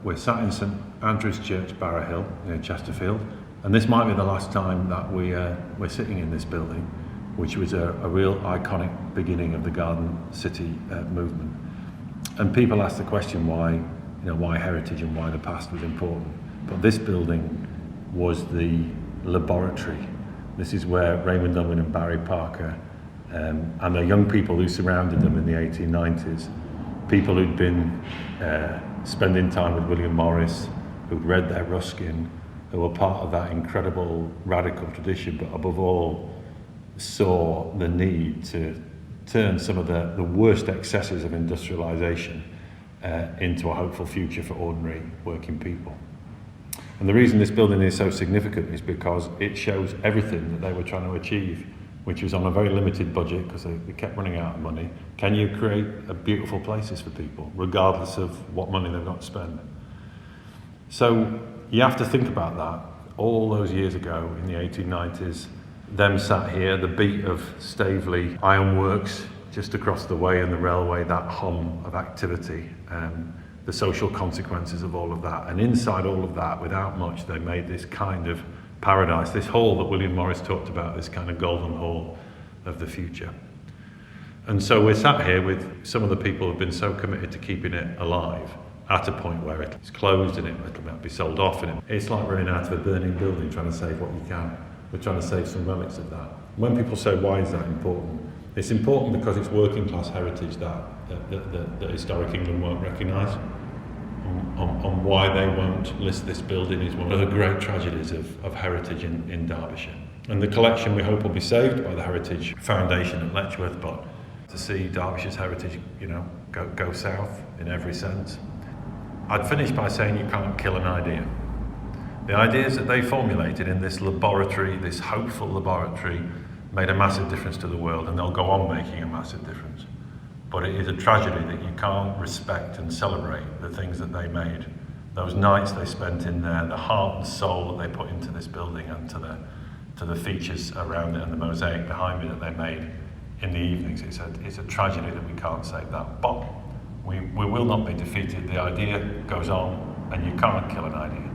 We're sat in St Andrews Church, Barrow Hill, near Chesterfield, and this might be the last time that we're sitting in this building, which was a real iconic beginning of the Garden City movement. And people ask the question why heritage and why the past was important. But this building was the laboratory. This is where Raymond Unwin and Barry Parker and the young people who surrounded them in the 1890s, people who'd been spending time with William Morris, who'd read their Ruskin, who were part of that incredible radical tradition, but above all saw the need to turn some of the worst excesses of industrialisation into a hopeful future for ordinary working people. And the reason this building is so significant is because it shows everything that they were trying to achieve, which was on a very limited budget because they kept running out of money. Can you create beautiful places for people, regardless of what money they've got to spend? So you have to think about that. All those years ago in the 1890s, them sat here, the beat of Staveley Ironworks just across the way and the railway, that hum of activity, the social consequences of all of that. And inside all of that, without much, they made this kind of paradise, this hall that William Morris talked about, this kind of golden hall of the future. And so we're sat here with some of the people who've been so committed to keeping it alive at a point where it's closed and it might be sold off, and it's like running out of a burning building trying to save what you can. We're trying to save some relics of that. When people say, why is that important? It's important because it's working class heritage that historic England won't recognise. On why they won't list this building is one of the great tragedies of heritage in Derbyshire. And the collection we hope will be saved by the Heritage Foundation at Letchworth, but to see Derbyshire's heritage, go south in every sense. I'd finish by saying you can't kill an idea. The ideas that they formulated in this laboratory, this hopeful laboratory, made a massive difference to the world, and they'll go on making a massive difference. But it is a tragedy that you can't respect and celebrate the things that they made. Those nights they spent in there, the heart and soul that they put into this building and to the features around it and the mosaic behind me that they made in the evenings. It's a tragedy that we can't save that. But we will not be defeated. The idea goes on, and you can't kill an idea.